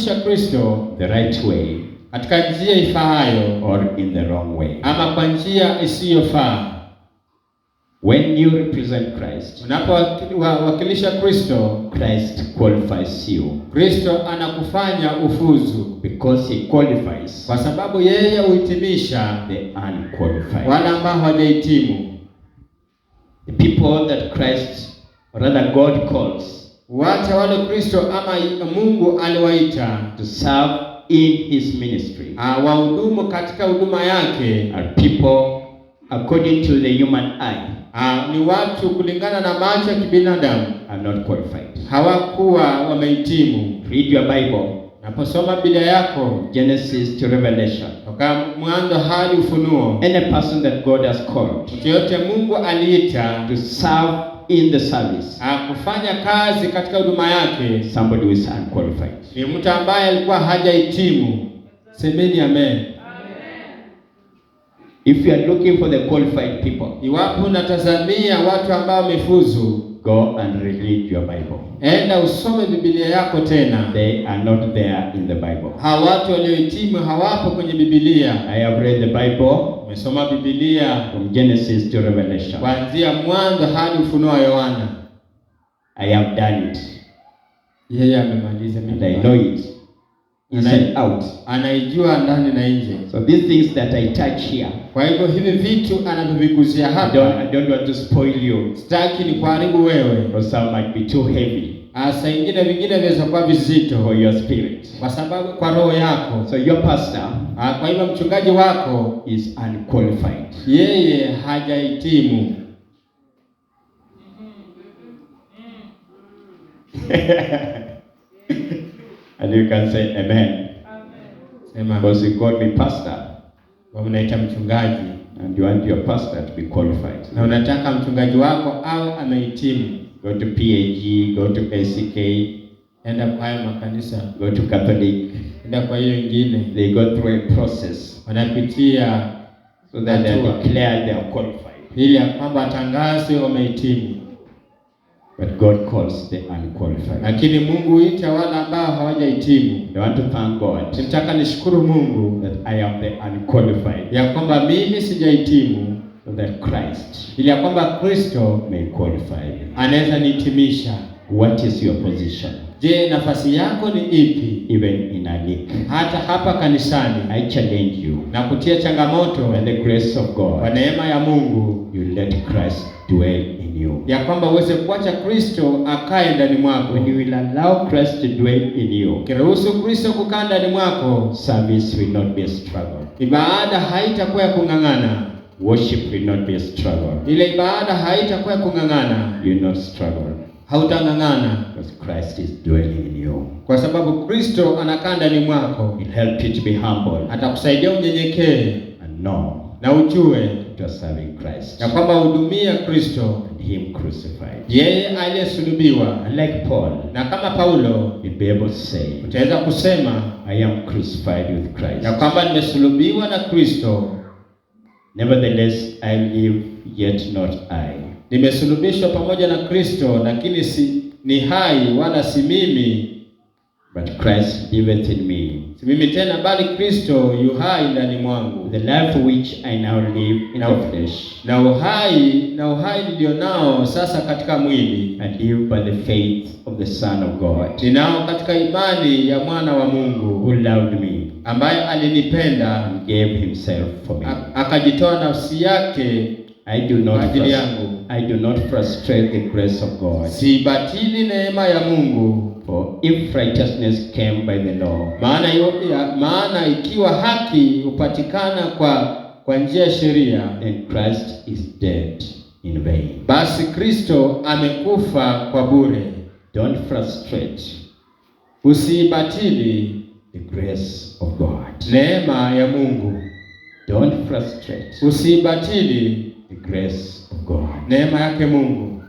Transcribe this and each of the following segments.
Kristo the right way katika njia ifaayo or in the wrong way. ama kwa njia isiyofaa. When you represent Christ, unapowakilisha Kristo, Christ qualifies you. Kristo anakufanya ufuzu, Because he qualifies kwa sababu yeye huitimisha the unqualified. wale ambao hawajahitimu. The people that Christ, or rather God calls, wacha wale Kristo ama Mungu aliwaita to serve in his ministry, wahudumu katika huduma yake, are people according to the human eye, ni watu kulingana na macho ya kibinadamu, are not qualified. hawakuwa wamehitimu. Read your Bible. Naposoma Biblia yako, Genesis to Revelation, toka mwanzo hadi Ufunuo, any person that God has called mtu yote Mungu aliita to serve in the service, kufanya kazi katika huduma yake, somebody who is unqualified. ni mtu ambaye alikuwa hajahitimu. Semeni amen. If you are looking for the qualified people, iwapo unatazamia watu ambao wamefuzu, go and read your Bible. enda usome Biblia yako tena. They are not there in the Bible. Hawa watu waliohitimu hawapo kwenye Biblia. I have read the Bible, nimesoma Biblia from Genesis to Revelation. kuanzia mwanzo hadi Ufunuo wa Yohana. I have done it. Yeye amemaliza and I know it inside out. Anaijua ndani na nje. So these things that I touch here, kwa hivyo hivi vitu anavyovigusia hapa, I don't want to spoil you. Sitaki ni kuharibu wewe. Because some might be too heavy. Saa ingine vingine vinaweza kuwa vizito for your spirit, kwa sababu kwa roho yako. So your pastor, kwa hivyo mchungaji wako is unqualified. Yeye hajahitimu. And you can say amen. Amen. Because you called me pastor. Unaita mchungaji. And you want your pastor to be qualified. Na unataka mchungaji wako awe amehitimu. Go to PAG, go to ACK. Enda kwa hayo makanisa. Go to Catholic. Enda kwa hiyo ingine. They go through a process. Wanapitia so that they declare they are qualified. Ili ya kwamba tangazo wamehitimu. But God calls the unqualified. Lakini Mungu huita wale ambao hawajahitimu. I want to thank God. Nataka nishukuru Mungu that I am the unqualified. Ya kwamba mimi sijahitimu. So that Christ, ili ya kwamba Kristo may qualify me. Anaweza nihitimisha. What is your position? Je, nafasi yako ni ipi? Even in a league. Hata hapa kanisani. I challenge you. Na kutia changamoto. By the grace of God. Kwa neema ya Mungu. You let Christ dwell in you. Ya kwamba uweze kuacha Kristo akae ndani mwako. When you will allow Christ to dwell in you. Kiruhusu Kristo kukaa ndani mwako. Service will not be a struggle. Ibada haitakuwa ya kung'ang'ana. Worship will not be a struggle. Ile ibada haitakuwa ya kung'ang'ana. You will not struggle. Hautang'ang'ana. Because Christ is dwelling in you. Kwa sababu Kristo anakaa ndani mwako. It help you to be humble. Atakusaidia unyenyekee. And know. Na ujue. You are serving Christ. Ya kwamba hudumia Kristo. And him crucified. Yeye aliyesulubiwa. And like Paul. Na kama Paulo. You'll be able to say. Utaweza kusema. I am crucified with Christ. Ya kwamba nimesulubiwa na Kristo. Nevertheless, I live, yet not I. Nimesulubishwa pamoja na Kristo, lakini si ni hai wala si mimi. But Christ liveth in me. Si mimi tena bali Kristo yu hai ndani mwangu. The life which I now live in the flesh. Na uhai nilionao sasa katika mwili. I live by the faith of the Son of God. Ninao katika imani ya mwana wa Mungu. Who loved me. Ambaye alinipenda. And gave himself for me. Akajitoa nafsi yake. I do not frustrate the grace of God. Sibatili neema ya Mungu. For if righteousness came by the law, maana ikiwa haki hupatikana kwa njia ya sheria, then Christ is dead in vain. Basi Kristo amekufa kwa bure. Don't frustrate. Usibatili the grace of God. Neema ya Mungu. Don't frustrate. Usibatili the grace of God. Neema yake Mungu.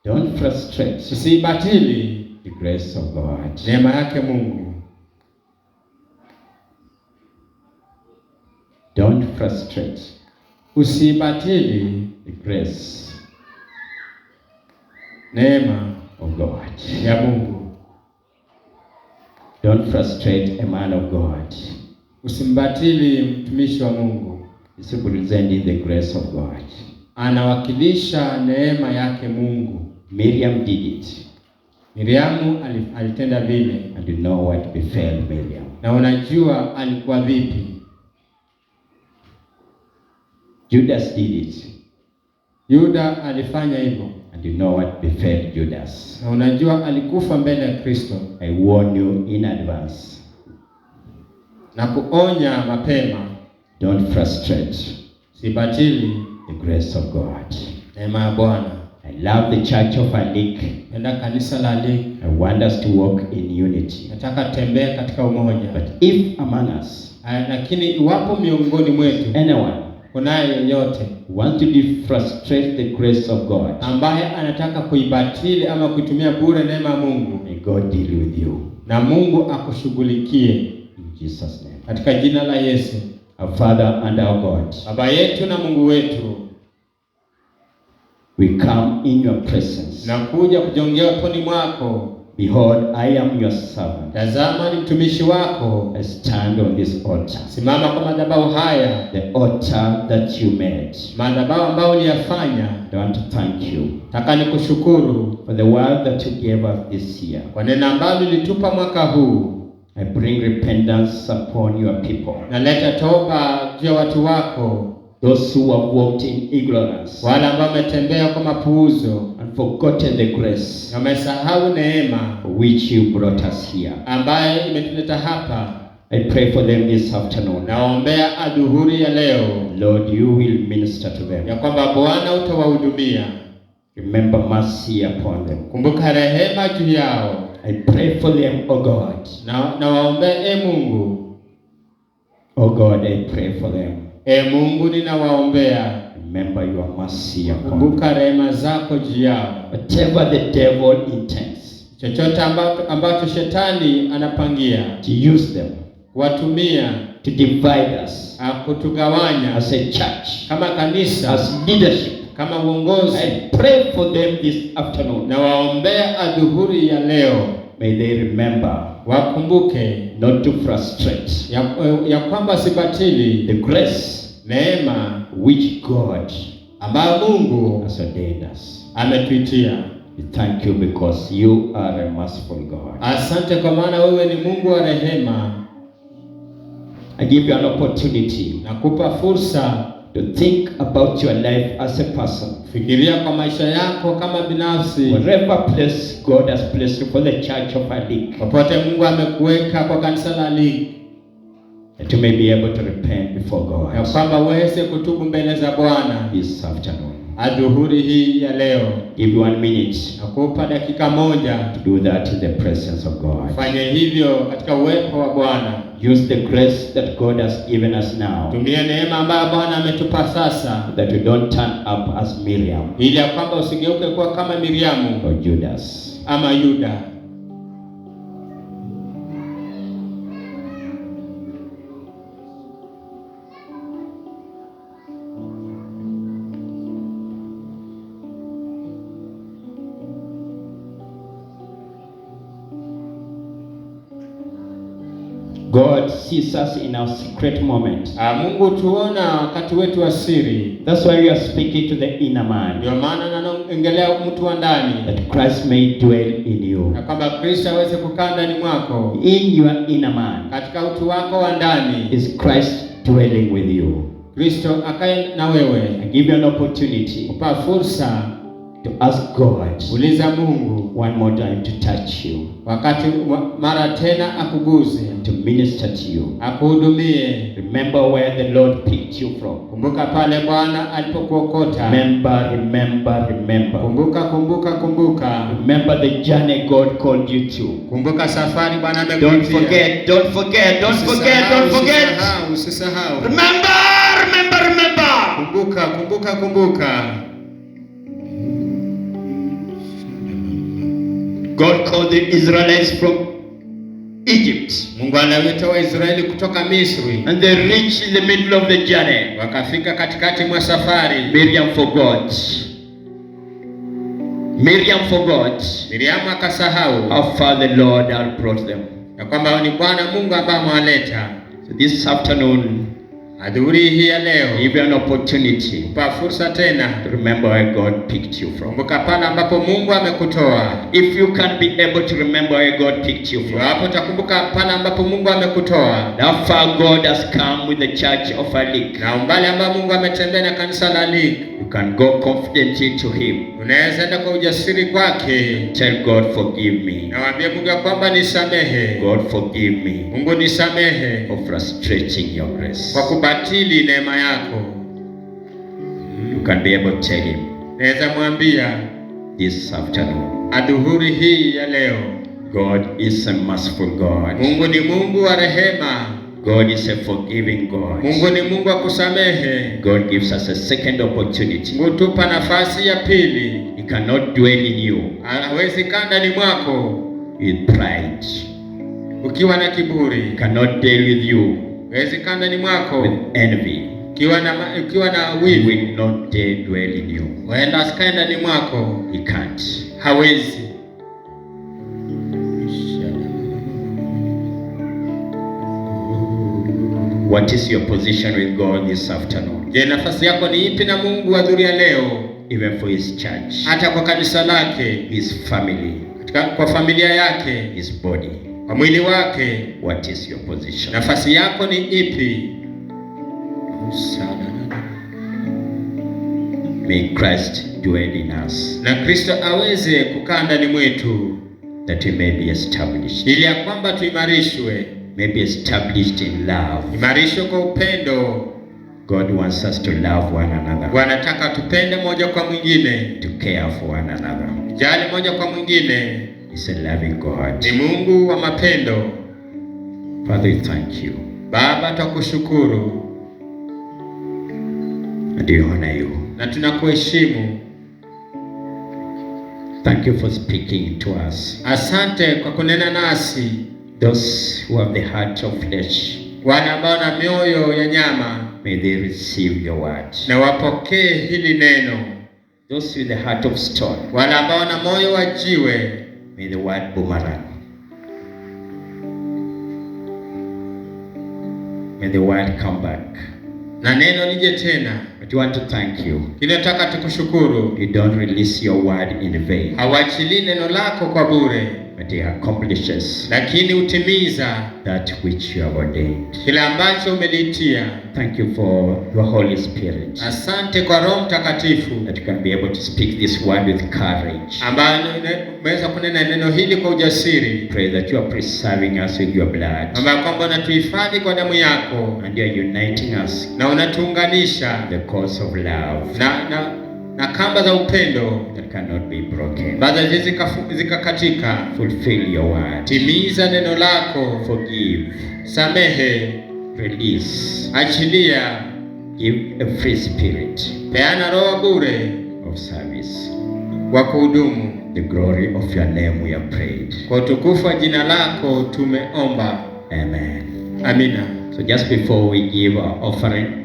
Don't frustrate. Usibatili the grace of God. Neema yake Mungu. Don't frustrate. Usibatili the grace. Neema of God. ya Mungu. Don't frustrate a man of God. Usimbatili mtumishi wa Mungu. He's representing the grace of God. Anawakilisha neema yake Mungu. Miriam did it. Miriamu alitenda vile. And you know what befell Miriam. Na unajua alikuwa vipi? Judas did it. Yuda alifanya hivyo. And you know what befell Judas. Na unajua alikufa mbele ya Kristo. I warn you in advance. Na kuonya mapema. Don't frustrate. Sibatili the grace of God. Neema ya Bwana. I love the church of Alik. Enda kanisa la Alik. I want us to walk in unity. Nataka tembea katika umoja. But if among us, lakini iwapo miongoni mwetu anyone kunaye yeyote want to frustrate the grace of God, ambaye anataka kuibatili ama kuitumia bure neema ya Mungu, may God deal with you. Na Mungu akushughulikie. In Jesus' name. Katika jina la Yesu. Our Father and our God, Baba yetu na Mungu wetu, we come in your presence. Na kuja kujongea poni mwako. Behold, I am your servant. Tazama ni mtumishi wako. I stand on this altar. Simama kwa madhabahu haya. The altar that you made. Madhabahu ambayo uliyafanya. I want to thank you. Nataka nikushukuru for the word that you gave us this year. Kwa neno ambalo ulitupa mwaka huu. I bring repentance upon your people. Naleta toba juu ya watu wako. Those who have walked in ignorance. Wale ambao wametembea kwa mapuuzo. And forgotten the grace. Na wamesahau neema. Which you brought us here. Ambaye imetuleta hapa. I pray for them this afternoon. Naombea adhuhuri ya leo. Lord, you will minister to them. Ya kwamba Bwana utawahudumia. Remember mercy upon them. Kumbuka rehema juu yao. I pray for them, O God. Na waombee Mungu. O God, I pray for them. Mungu ninawaombea. Remember your mercy upon them. Kumbuka rehema zako juu yao. Whatever the devil intends. Chochote ambacho shetani anapangia. To use them. Watumia. To divide us. Kutugawanya. As a church. Kama kanisa. As leadership. Kama uongozi. I pray for them this afternoon. Na waombea adhuhuri ya leo. May they remember. Wakumbuke. Not to frustrate. Ya kwamba sibatili. The grace. Neema. Which God. Ambayo Mungu. Has ordained us. Ametuitia. We thank you because you are a merciful God. Asante kwa maana wewe ni Mungu wa rehema. I give you an opportunity. Nakupa fursa. To think about your life as a person. Fikiria kwa maisha yako kama binafsi. Wherever place God has placed you for the church of Alik. Popote Mungu amekuweka kwa kanisa la Alik. That you may be able to repent before God. Ya kwamba uweze kutubu mbele za Bwana. This afternoon. Adhuhuri hii ya leo. Give you 1 minute. Nakupa dakika moja. To do that in the presence of God. Fanye hivyo katika uwepo wa Bwana. Use the grace that God has given us now. Tumia neema ambayo Bwana ametupa sasa. That we don't turn up as Miriam. Ili ya kwamba usigeuke kuwa kama Miriamu. Or Judas. Ama Yuda. God sees us in our secret moment. Mungu tuona wakati wetu wa siri. That's why you are speaking to the inner man. Ndio maana naongelea mtu wa ndani. That Christ may dwell in you. Na kwamba Kristo aweze kukaa ndani mwako. In your inner man. Katika utu wako wa ndani. Is Christ dwelling with you. Kristo akae na wewe. I give you an opportunity. Kupa fursa. To ask God. Uliza Mungu. One more time to touch you. Wakati mara tena akuguze. To minister to you. Akuhudumie. Remember where the Lord picked you from. Kumbuka pale Bwana alipokuokota. Remember. Kumbuka. Remember the journey God called you to. Kumbuka safari Bwana amekutia. Don't forget. Usisahau. Remember. Kumbuka. God called the Israelites from Egypt. Mungu aliwaita Waisraeli kutoka Misri. And they reached in the middle of the journey. Wakafika katikati mwa safari. Miriam forgot. Miriam akasahau how far the Lord had brought them. na kwamba ni Bwana Mungu ambaye amewaleta. So this afternoon, adhuhuri hii ya leo, give you an opportunity kwa fursa tena to remember where God picked you from. kumbuka pale ambapo Mungu amekutoa. If you can be able to remember where God picked you from, hapo utakumbuka pale ambapo Mungu amekutoa. how far God has come with the church of Alik, na umbali ambao Mungu ametembea na kanisa la Alik, you can go confidently to Him. unaweza enda kwa ujasiri kwake. Tell God, forgive me. na waambie Mungu ya kwamba nisamehe. God, forgive me Mungu nisamehe for frustrating your grace. kwa kubatili neema yako. You can be able to tell Him Naweza mwambia this afternoon, adhuhuri hii ya leo, God is a merciful God. Mungu ni Mungu wa rehema. God is a forgiving God. Mungu ni Mungu wa kusamehe. God gives us a second opportunity. Mungu tupa nafasi ya pili. He cannot dwell in you Hawezi kaa ndani mwako with pride. ukiwa na kiburi. He cannot deal with you Hawezi kaa ndani mwako with envy. ukiwa na He wivu. will not dare dwell in you. Waenda asikae ndani mwako. He can't. Hawezi. What is your position with God this afternoon? Je, nafasi yako ni ipi na Mungu adhuhuri ya leo? Even for His church, Hata kwa kanisa lake, His family, kwa familia yake, His body. kwa mwili wake, What is your position? nafasi yako ni ipi? May Christ dwell in us, Na Kristo aweze kukaa ndani mwetu, that we may be established. ili ya kwamba tuimarishwe. May be established in love. Imarishwe kwa upendo. God wants us to love one another, Wanataka tupende moja kwa mwingine, to care for one another. jali moja kwa mwingine. He's a loving God. Ni Mungu wa mapendo. Father, we thank you Baba, tukushukuru and we honor you. na tunakuheshimu. Thank you for speaking to us. Asante kwa kunena nasi. Those who have the heart of flesh, Wale ambao na mioyo ya nyama, may they receive your word. na wapokee hili neno. Those with the heart of stone, Wale ambao na moyo wa jiwe, may the word boomerang. May the word come back. na neno lije tena. But we want to thank you. Kinataka tukushukuru. You don't release your word in vain, Hawachili neno lako kwa bure, but it accomplishes lakini utimiza that which you have ordained. kile ambacho umelitia. Thank you for your Holy Spirit, Asante kwa Roho Mtakatifu that you can be able to speak this word with courage. ambaye umeweza kunena neno hili kwa ujasiri. Pray that you are preserving us with your blood, Ambaye kwamba unatuhifadhi kwa damu yako and you are uniting us na unatuunganisha in the cause of love na kamba za upendo that cannot be broken. ambazo zikakatika. Fulfill your word. Timiza neno lako. Forgive, Samehe, release, achilia, give a free spirit peana roho bure of service. wa kuhudumu. The glory of your name we have prayed. Kwa utukufu wa jina lako tumeomba. Amen. Amina. So just before we give our offering,